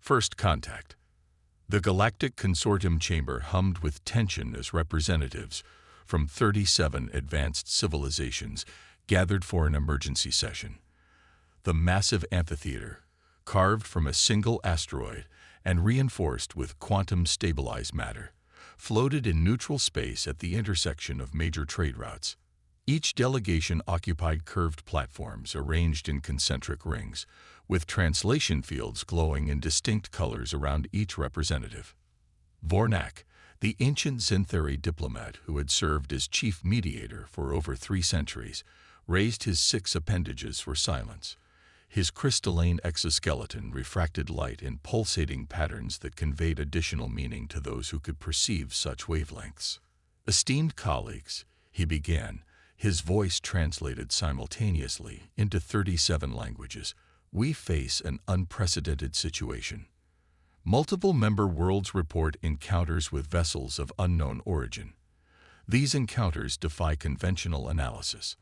First contact. The Galactic Consortium chamber hummed with tension as representatives from 37 advanced civilizations gathered for an emergency session. The massive amphitheater, carved from a single asteroid and reinforced with quantum-stabilized matter, floated in neutral space at the intersection of major trade routes. Each delegation occupied curved platforms arranged in concentric rings, with translation fields glowing in distinct colors around each representative. Vornak, the ancient Xanthari diplomat who had served as chief mediator for over 3 centuries, raised his 6 appendages for silence. His crystalline exoskeleton refracted light in pulsating patterns that conveyed additional meaning to those who could perceive such wavelengths. Esteemed colleagues, he began, his voice translated simultaneously into 37 languages, we face an unprecedented situation. Multiple member worlds report encounters with vessels of unknown origin. These encounters defy conventional analysis.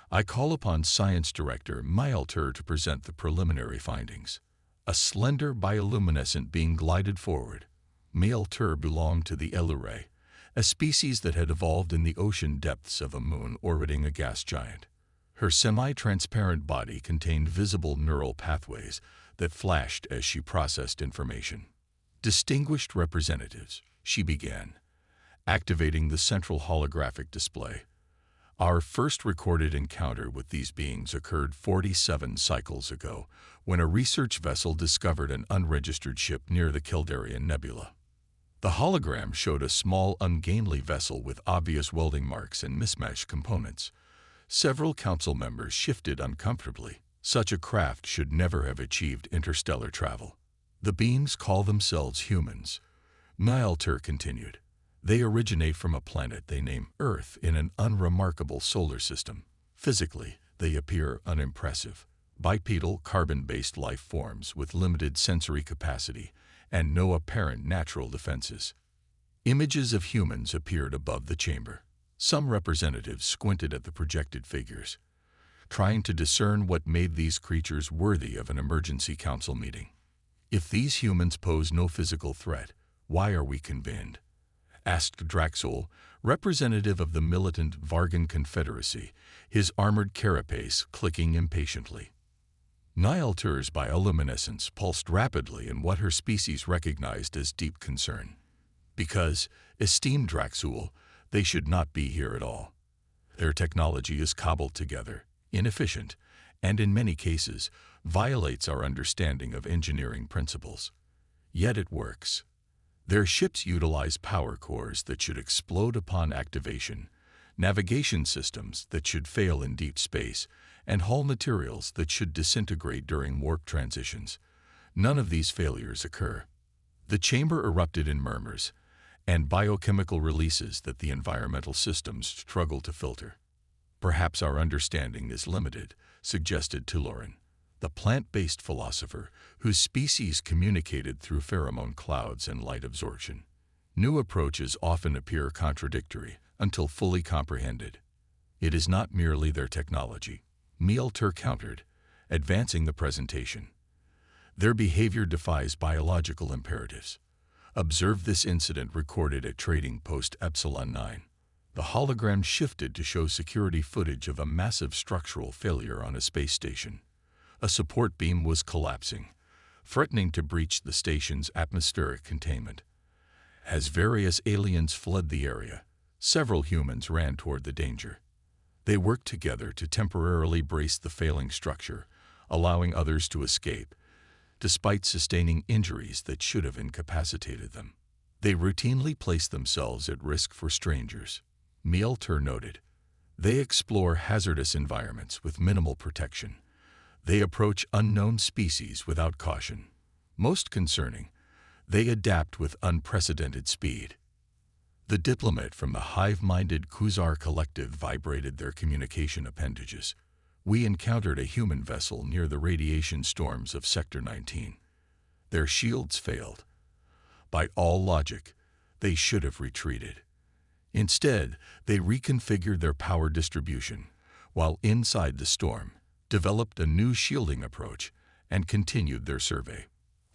I call upon Science Director Maelter to present the preliminary findings. A slender bioluminescent being glided forward. Maelter belonged to the Elure, a species that had evolved in the ocean depths of a moon orbiting a gas giant. Her semi-transparent body contained visible neural pathways that flashed as she processed information. Distinguished representatives, she began, activating the central holographic display. Our first recorded encounter with these beings occurred 47 cycles ago, when a research vessel discovered an unregistered ship near the Kildarian Nebula. The hologram showed a small, ungainly vessel with obvious welding marks and mismatched components. Several council members shifted uncomfortably. Such a craft should never have achieved interstellar travel. The beings call themselves humans. Maelter continued. They originate from a planet they name Earth in an unremarkable solar system. Physically, they appear unimpressive. Bipedal, carbon-based life forms with limited sensory capacity and no apparent natural defenses. Images of humans appeared above the chamber. Some representatives squinted at the projected figures, trying to discern what made these creatures worthy of an emergency council meeting. If these humans pose no physical threat, why are we convened? Asked Draxul, representative of the militant Vargan Confederacy, his armored carapace clicking impatiently. Nialtur's bioluminescence pulsed rapidly in what her species recognized as deep concern. Because, esteemed Draxul, they should not be here at all. Their technology is cobbled together, inefficient, and in many cases, violates our understanding of engineering principles. Yet it works. Their ships utilize power cores that should explode upon activation, navigation systems that should fail in deep space, and hull materials that should disintegrate during warp transitions. None of these failures occur. The chamber erupted in murmurs and biochemical releases that the environmental systems struggle to filter. Perhaps our understanding is limited, suggested Tuloran, the plant-based philosopher whose species communicated through pheromone clouds and light absorption. New approaches often appear contradictory until fully comprehended. It is not merely their technology, Maelter countered, advancing the presentation. Their behavior defies biological imperatives. Observe this incident recorded at Trading Post Epsilon 9. The hologram shifted to show security footage of a massive structural failure on a space station. A support beam was collapsing, threatening to breach the station's atmospheric containment. As various aliens fled the area, several humans ran toward the danger. They worked together to temporarily brace the failing structure, allowing others to escape, despite sustaining injuries that should have incapacitated them. They routinely place themselves at risk for strangers. Maelter noted, they explore hazardous environments with minimal protection. They approach unknown species without caution. Most concerning, they adapt with unprecedented speed. The diplomat from the hive-minded Kuzar collective vibrated their communication appendages. We encountered a human vessel near the radiation storms of Sector 19. Their shields failed. By all logic, they should have retreated. Instead, they reconfigured their power distribution, while inside the storm, developed a new shielding approach, and continued their survey.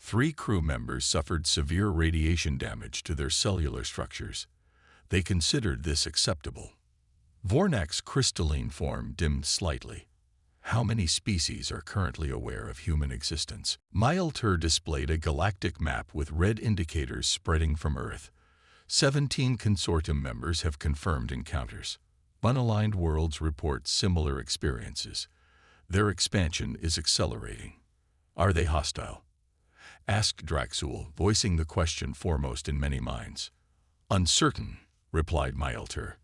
3 crew members suffered severe radiation damage to their cellular structures. They considered this acceptable. Vornak's crystalline form dimmed slightly. How many species are currently aware of human existence? Milter displayed a galactic map with red indicators spreading from Earth. 17 consortium members have confirmed encounters. Unaligned worlds report similar experiences. Their expansion is accelerating. Are they hostile? Asked Draxul, voicing the question foremost in many minds. Uncertain, replied Milter.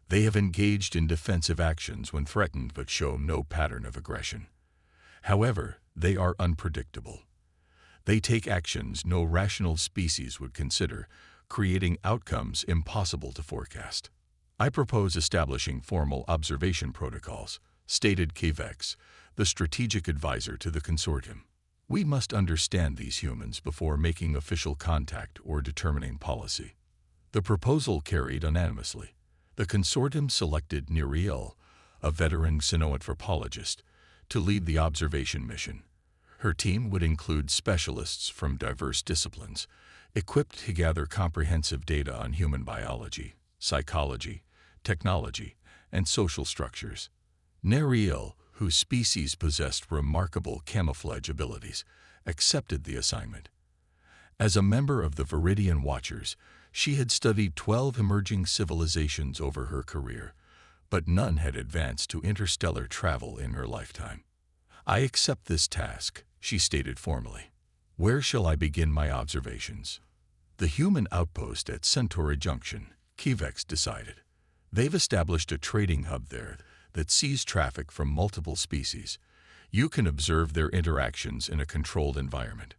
They have engaged in defensive actions when threatened but show no pattern of aggression. However, they are unpredictable. They take actions no rational species would consider, creating outcomes impossible to forecast. I propose establishing formal observation protocols, stated Kivex, the strategic advisor to the consortium. We must understand these humans before making official contact or determining policy. The proposal carried unanimously. The consortium selected Neriel, a veteran xenoanthropologist, to lead the observation mission. Her team would include specialists from diverse disciplines, equipped to gather comprehensive data on human biology, psychology, technology, and social structures. Neriel, whose species possessed remarkable camouflage abilities, accepted the assignment. As a member of the Viridian Watchers, she had studied 12 emerging civilizations over her career, but none had advanced to interstellar travel in her lifetime. I accept this task, she stated formally. Where shall I begin my observations? The human outpost at Centauri Junction, Kivex decided. They've established a trading hub there that sees traffic from multiple species. You can observe their interactions in a controlled environment.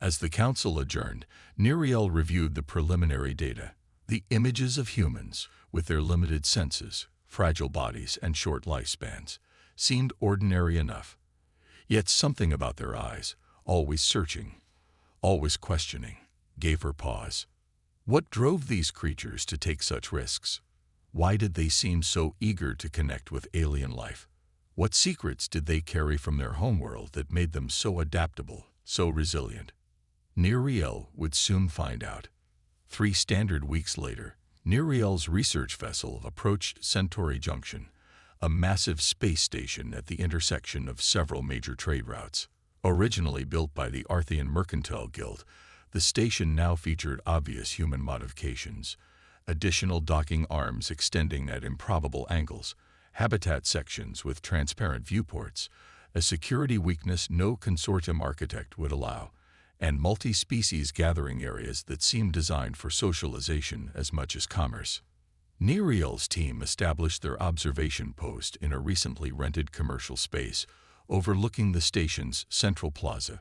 As the council adjourned, Neriel reviewed the preliminary data. The images of humans, with their limited senses, fragile bodies, and short lifespans, seemed ordinary enough. Yet something about their eyes, always searching, always questioning, gave her pause. What drove these creatures to take such risks? Why did they seem so eager to connect with alien life? What secrets did they carry from their homeworld that made them so adaptable, so resilient? Neriel would soon find out. 3 standard weeks later, Neriel's research vessel approached Centauri Junction, a massive space station at the intersection of several major trade routes. Originally built by the Arthean Mercantile Guild, the station now featured obvious human modifications, additional docking arms extending at improbable angles, habitat sections with transparent viewports, a security weakness no consortium architect would allow, and multi-species gathering areas that seemed designed for socialization as much as commerce. Neriel's team established their observation post in a recently rented commercial space overlooking the station's central plaza.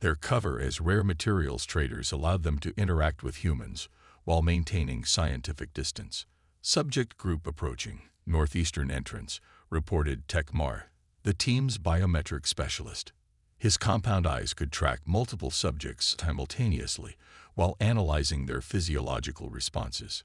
Their cover as rare materials traders allowed them to interact with humans while maintaining scientific distance. Subject group approaching, northeastern entrance, reported Tekmar, the team's biometric specialist. His compound eyes could track multiple subjects simultaneously while analyzing their physiological responses.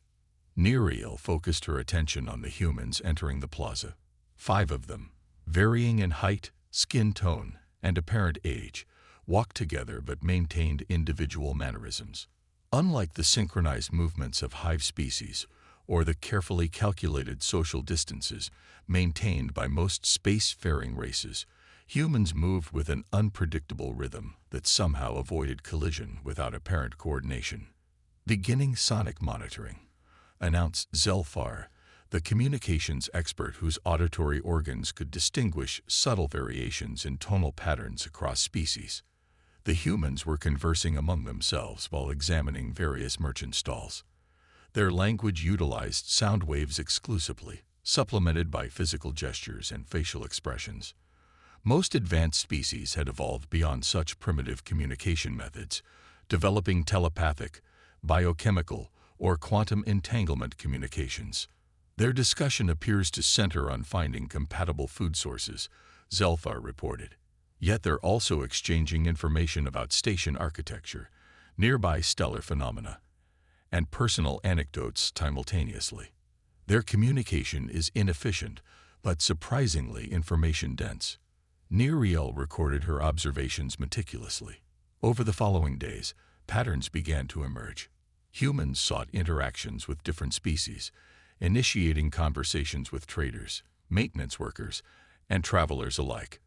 Neriel focused her attention on the humans entering the plaza. 5 of them, varying in height, skin tone, and apparent age, walked together but maintained individual mannerisms. Unlike the synchronized movements of hive species or the carefully calculated social distances maintained by most spacefaring races, humans moved with an unpredictable rhythm that somehow avoided collision without apparent coordination. Beginning sonic monitoring, announced Zelfar, the communications expert whose auditory organs could distinguish subtle variations in tonal patterns across species. The humans were conversing among themselves while examining various merchant stalls. Their language utilized sound waves exclusively, supplemented by physical gestures and facial expressions. Most advanced species had evolved beyond such primitive communication methods, developing telepathic, biochemical, or quantum entanglement communications. Their discussion appears to center on finding compatible food sources, Zelfar reported. Yet they're also exchanging information about station architecture, nearby stellar phenomena, and personal anecdotes simultaneously. Their communication is inefficient, but surprisingly information-dense. Neriel recorded her observations meticulously. Over the following days, patterns began to emerge. Humans sought interactions with different species, initiating conversations with traders, maintenance workers, and travelers alike.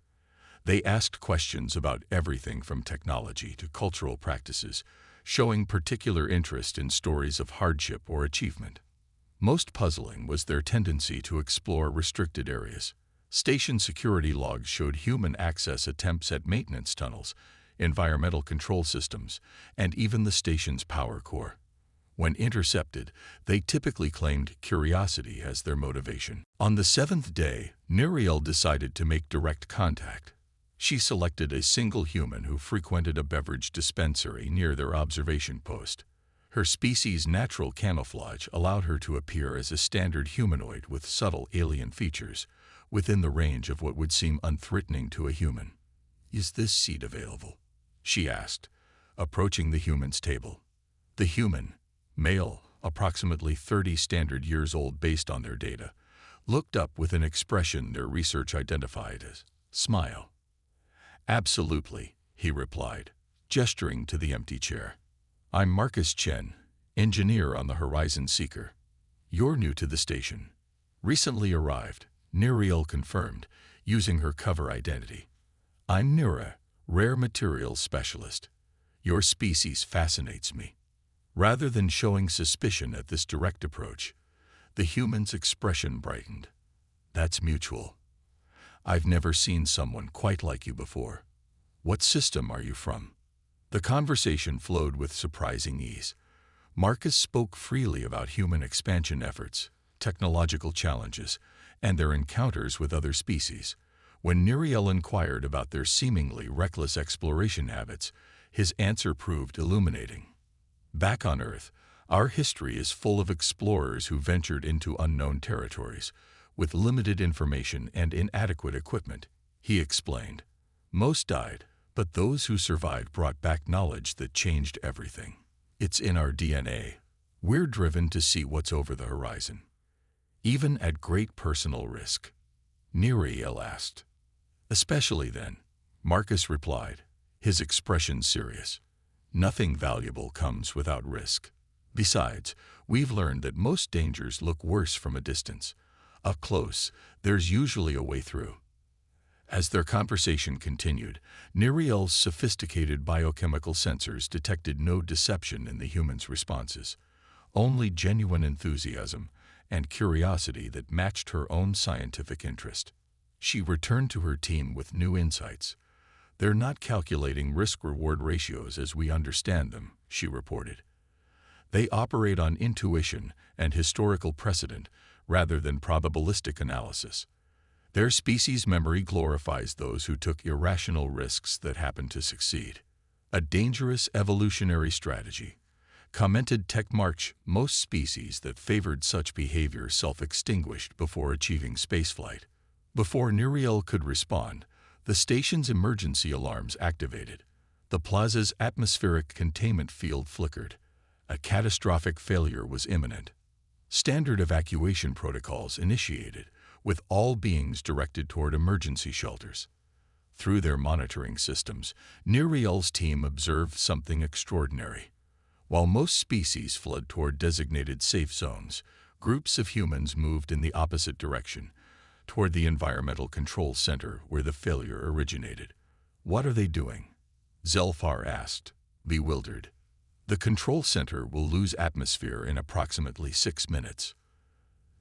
They asked questions about everything from technology to cultural practices, showing particular interest in stories of hardship or achievement. Most puzzling was their tendency to explore restricted areas. Station security logs showed human access attempts at maintenance tunnels, environmental control systems, and even the station's power core. When intercepted, they typically claimed curiosity as their motivation. On the seventh day, Nuriel decided to make direct contact. She selected a single human who frequented a beverage dispensary near their observation post. Her species' natural camouflage allowed her to appear as a standard humanoid with subtle alien features, within the range of what would seem unthreatening to a human. "Is this seat available?" she asked, approaching the human's table. The human, male, approximately 30 standard years old based on their data, looked up with an expression their research identified as smile. "Absolutely," he replied, gesturing to the empty chair. "I'm Marcus Chen, engineer on the Horizon Seeker. You're new to the station." "Recently arrived," Nuriel confirmed, using her cover identity. "I'm Nira, rare materials specialist. Your species fascinates me." Rather than showing suspicion at this direct approach, the human's expression brightened. "That's mutual. I've never seen someone quite like you before. What system are you from?" The conversation flowed with surprising ease. Marcus spoke freely about human expansion efforts, technological challenges, and their encounters with other species. When Nuriel inquired about their seemingly reckless exploration habits, his answer proved illuminating. "Back on Earth, our history is full of explorers who ventured into unknown territories, with limited information and inadequate equipment," he explained. "Most died, but those who survived brought back knowledge that changed everything. It's in our DNA. We're driven to see what's over the horizon, even at great personal risk." Nuriel asked. "Especially then," Marcus replied, his expression serious. "Nothing valuable comes without risk. Besides, we've learned that most dangers look worse from a distance. Up close, there's usually a way through." As their conversation continued, Nuriel's sophisticated biochemical sensors detected no deception in the human's responses, only genuine enthusiasm and curiosity that matched her own scientific interest. She returned to her team with new insights. "They're not calculating risk-reward ratios as we understand them," she reported. "They operate on intuition and historical precedent rather than probabilistic analysis. Their species' memory glorifies those who took irrational risks that happened to succeed. A dangerous evolutionary strategy," commented Techmarch. "Most species that favored such behavior self-extinguished before achieving spaceflight." Before Nuriel could respond, the station's emergency alarms activated. The plaza's atmospheric containment field flickered. A catastrophic failure was imminent. Standard evacuation protocols initiated, with all beings directed toward emergency shelters. Through their monitoring systems, Nuriel's team observed something extraordinary. While most species fled toward designated safe zones, groups of humans moved in the opposite direction, toward the environmental control center where the failure originated. "What are they doing?" Zelfar asked, bewildered. "The control center will lose atmosphere in approximately 6 minutes.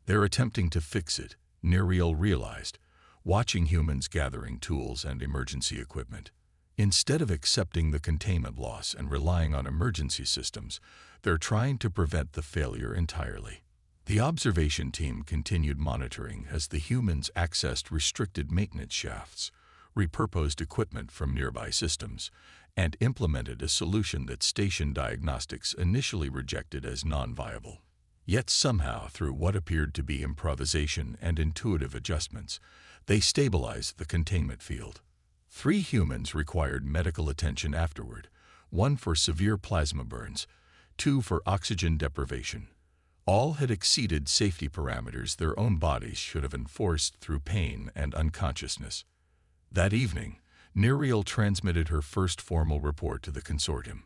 They're attempting to fix it," Nuriel realized, watching humans gathering tools and emergency equipment. Instead of accepting the containment loss and relying on emergency systems, they're trying to prevent the failure entirely. The observation team continued monitoring as the humans accessed restricted maintenance shafts, repurposed equipment from nearby systems, and implemented a solution that station diagnostics initially rejected as non-viable. Yet somehow, through what appeared to be improvisation and intuitive adjustments, they stabilized the containment field. 3 humans required medical attention afterward, 1 for severe plasma burns, 2 for oxygen deprivation. All had exceeded safety parameters their own bodies should have enforced through pain and unconsciousness. That evening, Neriel transmitted her first formal report to the consortium.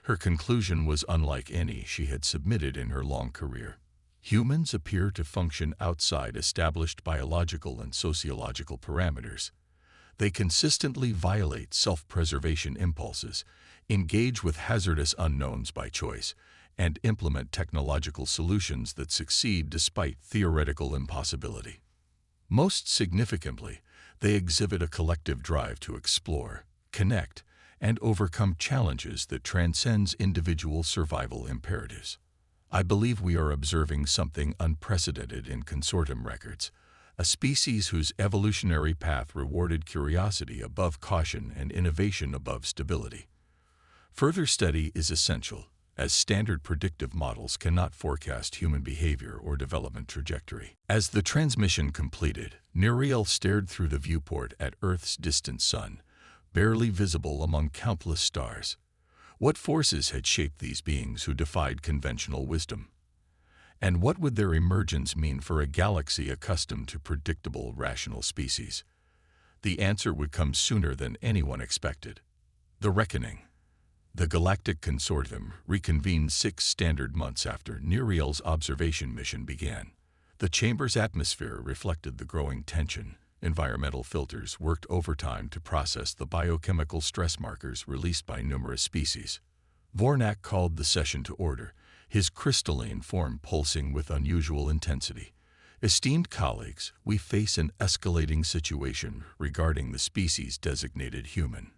Her conclusion was unlike any she had submitted in her long career. Humans appear to function outside established biological and sociological parameters. They consistently violate self-preservation impulses, engage with hazardous unknowns by choice, and implement technological solutions that succeed despite theoretical impossibility. Most significantly, they exhibit a collective drive to explore, connect, and overcome challenges that transcends individual survival imperatives. I believe we are observing something unprecedented in consortium records, a species whose evolutionary path rewarded curiosity above caution and innovation above stability. Further study is essential, as standard predictive models cannot forecast human behavior or development trajectory. As the transmission completed, Neriel stared through the viewport at Earth's distant sun, barely visible among countless stars. What forces had shaped these beings who defied conventional wisdom? And what would their emergence mean for a galaxy accustomed to predictable, rational species? The answer would come sooner than anyone expected. The reckoning. The Galactic Consortium reconvened 6 standard months after Neriel's observation mission began. The chamber's atmosphere reflected the growing tension. Environmental filters worked overtime to process the biochemical stress markers released by numerous species. Vornak called the session to order, his crystalline form pulsing with unusual intensity. Esteemed colleagues, we face an escalating situation regarding the species designated human.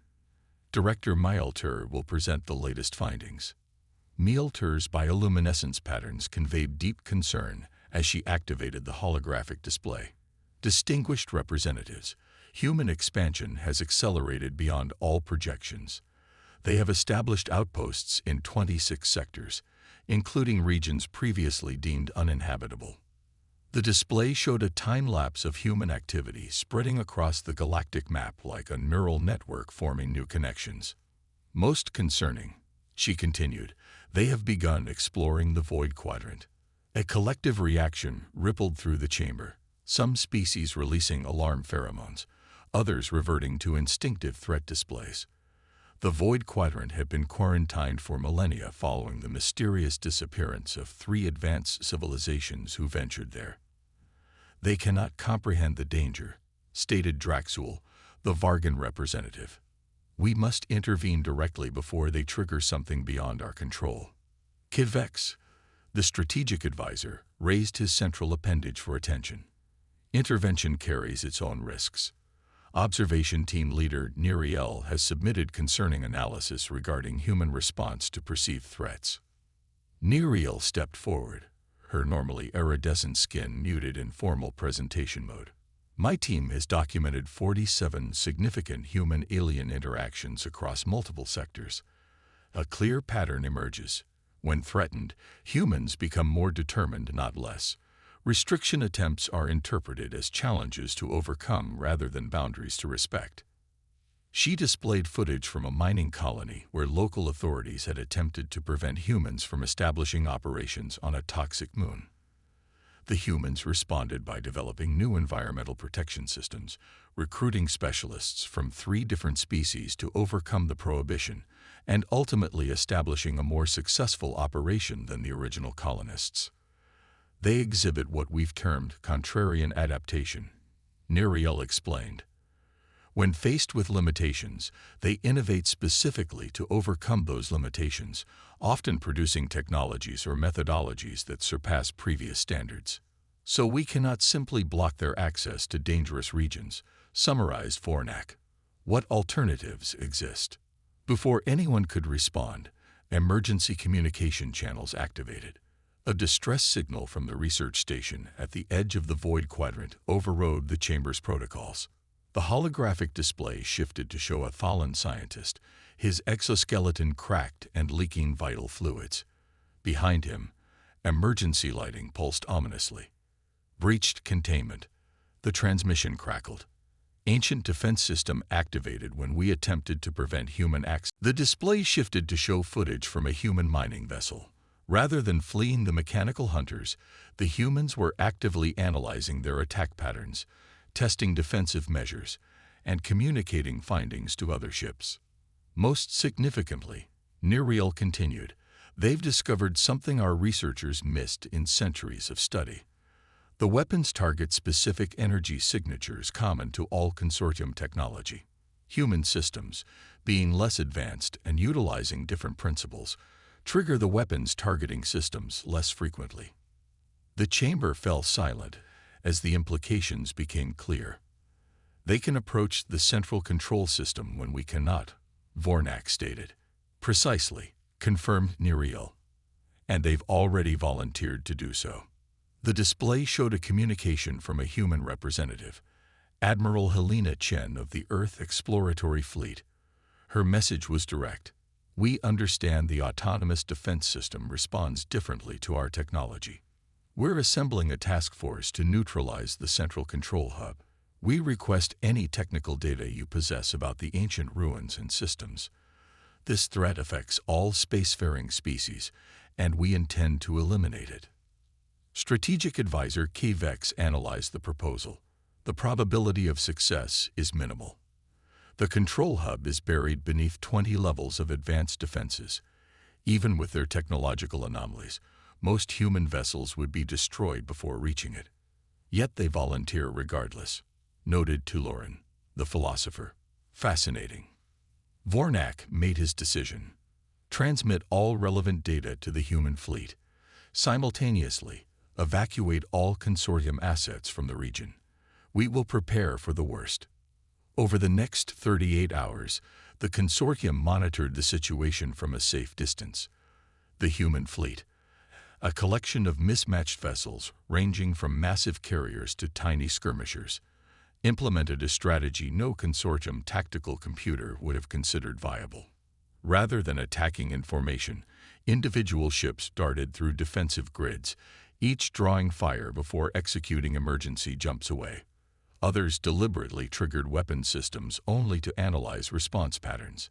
Director Mielter will present the latest findings. Mielter's bioluminescence patterns conveyed deep concern as she activated the holographic display. Distinguished representatives, human expansion has accelerated beyond all projections. They have established outposts in 26 sectors, including regions previously deemed uninhabitable. The display showed a time-lapse of human activity spreading across the galactic map like a neural network forming new connections. Most concerning, she continued, they have begun exploring the Void Quadrant. A collective reaction rippled through the chamber, some species releasing alarm pheromones, others reverting to instinctive threat displays. The Void Quadrant had been quarantined for millennia following the mysterious disappearance of 3 advanced civilizations who ventured there. They cannot comprehend the danger, stated Draxul, the Vargan representative. We must intervene directly before they trigger something beyond our control. Kivvex, the strategic advisor, raised his central appendage for attention. Intervention carries its own risks. Observation Team Leader Neriel has submitted concerning analysis regarding human response to perceived threats. Neriel stepped forward, her normally iridescent skin muted in formal presentation mode. My team has documented 47 significant human-alien interactions across multiple sectors. A clear pattern emerges. When threatened, humans become more determined, not less. Restriction attempts are interpreted as challenges to overcome rather than boundaries to respect. She displayed footage from a mining colony where local authorities had attempted to prevent humans from establishing operations on a toxic moon. The humans responded by developing new environmental protection systems, recruiting specialists from 3 different species to overcome the prohibition, and ultimately establishing a more successful operation than the original colonists. They exhibit what we've termed contrarian adaptation, Neriel explained. When faced with limitations, they innovate specifically to overcome those limitations, often producing technologies or methodologies that surpass previous standards. So we cannot simply block their access to dangerous regions, summarized Vornak. What alternatives exist? Before anyone could respond, emergency communication channels activated. A distress signal from the research station at the edge of the Void Quadrant overrode the chamber's protocols. The holographic display shifted to show a Thalan scientist, his exoskeleton cracked and leaking vital fluids. Behind him, emergency lighting pulsed ominously. Breached containment. The transmission crackled. Ancient defense system activated when we attempted to prevent human access. The display shifted to show footage from a human mining vessel. Rather than fleeing the mechanical hunters, the humans were actively analyzing their attack patterns, testing defensive measures, and communicating findings to other ships. Most significantly, Neriel continued, they've discovered something our researchers missed in centuries of study. The weapons target specific energy signatures common to all consortium technology. Human systems, being less advanced and utilizing different principles, trigger the weapons targeting systems less frequently. The chamber fell silent as the implications became clear. They can approach the central control system when we cannot, Vornak stated. Precisely, confirmed Neriel. And they've already volunteered to do so. The display showed a communication from a human representative, Admiral Helena Chen of the Earth Exploratory Fleet. Her message was direct. We understand the autonomous defense system responds differently to our technology. We're assembling a task force to neutralize the central control hub. We request any technical data you possess about the ancient ruins and systems. This threat affects all spacefaring species, and we intend to eliminate it. Strategic advisor Kvex analyzed the proposal. The probability of success is minimal. The control hub is buried beneath 20 levels of advanced defenses. Even with their technological anomalies, most human vessels would be destroyed before reaching it. Yet they volunteer regardless, noted Tuloran, the philosopher. Fascinating. Vornak made his decision. Transmit all relevant data to the human fleet. Simultaneously, evacuate all consortium assets from the region. We will prepare for the worst. Over the next 38 hours, the consortium monitored the situation from a safe distance. The human fleet, a collection of mismatched vessels ranging from massive carriers to tiny skirmishers, implemented a strategy no consortium tactical computer would have considered viable. Rather than attacking in formation, individual ships darted through defensive grids, each drawing fire before executing emergency jumps away. Others deliberately triggered weapon systems only to analyze response patterns.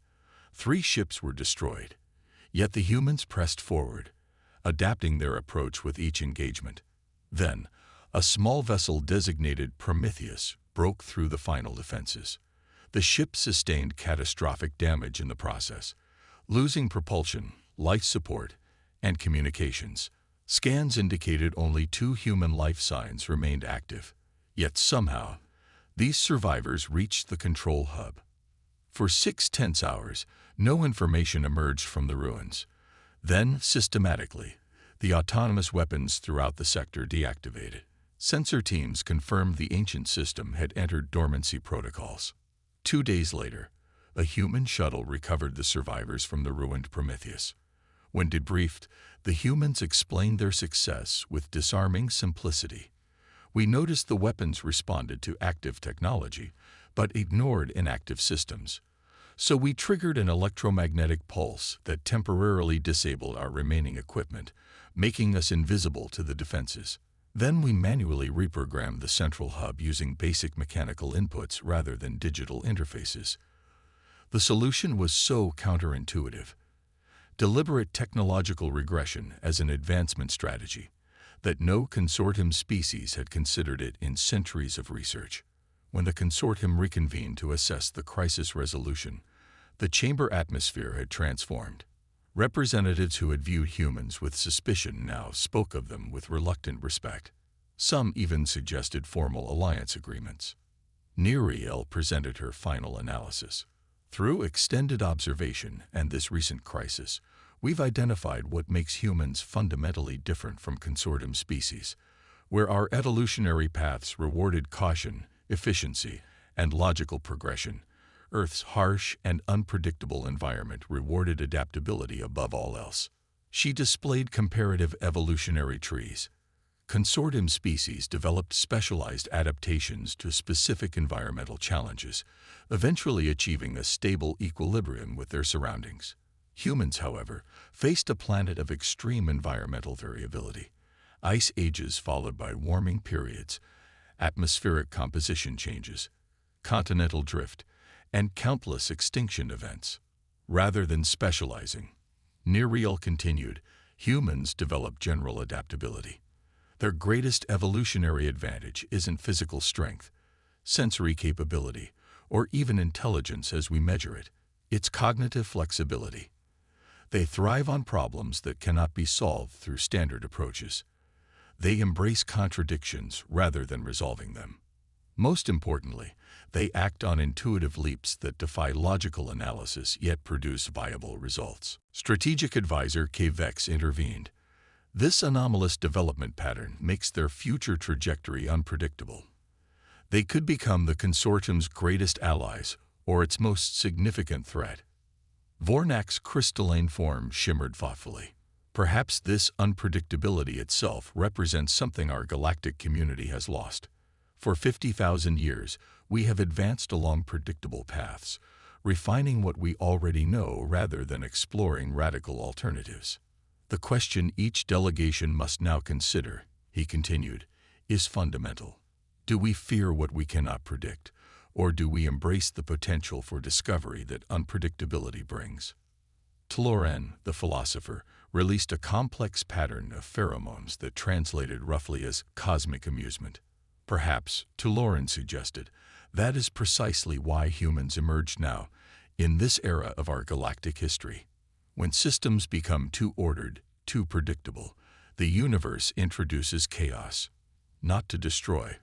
3 ships were destroyed, yet the humans pressed forward, adapting their approach with each engagement. Then, a small vessel designated Prometheus broke through the final defenses. The ship sustained catastrophic damage in the process, losing propulsion, life support, and communications. Scans indicated only 2 human life signs remained active. Yet somehow, these survivors reached the control hub. For 6 tense hours, no information emerged from the ruins. Then, systematically, the autonomous weapons throughout the sector deactivated. Sensor teams confirmed the ancient system had entered dormancy protocols. 2 days later, a human shuttle recovered the survivors from the ruined Prometheus. When debriefed, the humans explained their success with disarming simplicity. We noticed the weapons responded to active technology, but ignored inactive systems. So we triggered an electromagnetic pulse that temporarily disabled our remaining equipment, making us invisible to the defenses. Then we manually reprogrammed the central hub using basic mechanical inputs rather than digital interfaces. The solution was so counterintuitive. Deliberate technological regression as an advancement strategy that no consortium species had considered it in centuries of research. When the consortium reconvened to assess the crisis resolution, the chamber atmosphere had transformed. Representatives who had viewed humans with suspicion now spoke of them with reluctant respect. Some even suggested formal alliance agreements. Neriel presented her final analysis. Through extended observation and this recent crisis, we've identified what makes humans fundamentally different from consortium species, where our evolutionary paths rewarded caution, efficiency, and logical progression. Earth's harsh and unpredictable environment rewarded adaptability above all else. She displayed comparative evolutionary trees. Consortium species developed specialized adaptations to specific environmental challenges, eventually achieving a stable equilibrium with their surroundings. Humans, however, faced a planet of extreme environmental variability. Ice ages followed by warming periods, atmospheric composition changes, continental drift, and countless extinction events. Rather than specializing, Neriel continued, humans developed general adaptability. Their greatest evolutionary advantage isn't physical strength, sensory capability, or even intelligence as we measure it. It's cognitive flexibility. They thrive on problems that cannot be solved through standard approaches. They embrace contradictions rather than resolving them. Most importantly, they act on intuitive leaps that defy logical analysis yet produce viable results. Strategic advisor K-Vex intervened. This anomalous development pattern makes their future trajectory unpredictable. They could become the consortium's greatest allies or its most significant threat. Vornak's crystalline form shimmered thoughtfully. Perhaps this unpredictability itself represents something our galactic community has lost. For 50,000 years, we have advanced along predictable paths, refining what we already know rather than exploring radical alternatives. The question each delegation must now consider, he continued, is fundamental. Do we fear what we cannot predict, or do we embrace the potential for discovery that unpredictability brings? Taloran, the philosopher, released a complex pattern of pheromones that translated roughly as cosmic amusement. Perhaps, Taloran suggested, that is precisely why humans emerge now, in this era of our galactic history. When systems become too ordered, too predictable, the universe introduces chaos, not to destroy,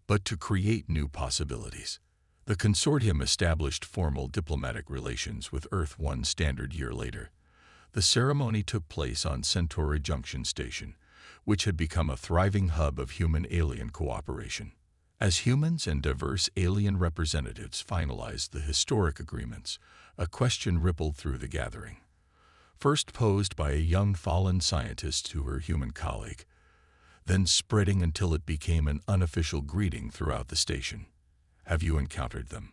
but to create new possibilities. The consortium established formal diplomatic relations with Earth one standard year later. The ceremony took place on Centauri Junction Station, which had become a thriving hub of human-alien cooperation. As humans and diverse alien representatives finalized the historic agreements, a question rippled through the gathering. First posed by a young fallen scientist to her human colleague, then spreading until it became an unofficial greeting throughout the station. Have you encountered them?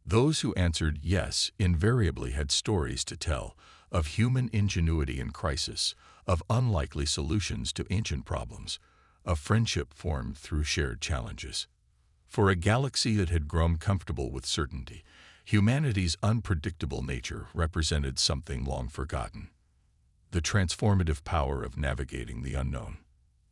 Those who answered yes invariably had stories to tell of human ingenuity in crisis, of unlikely solutions to ancient problems, of friendship formed through shared challenges. For a galaxy that had grown comfortable with certainty, humanity's unpredictable nature represented something long forgotten. The transformative power of navigating the unknown.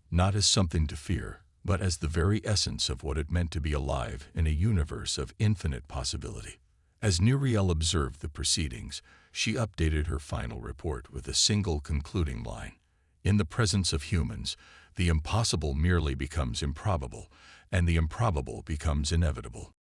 Not as something to fear, but as the very essence of what it meant to be alive in a universe of infinite possibility. As Nuriel observed the proceedings, she updated her final report with a single concluding line. In the presence of humans, the impossible merely becomes improbable, and the improbable becomes inevitable.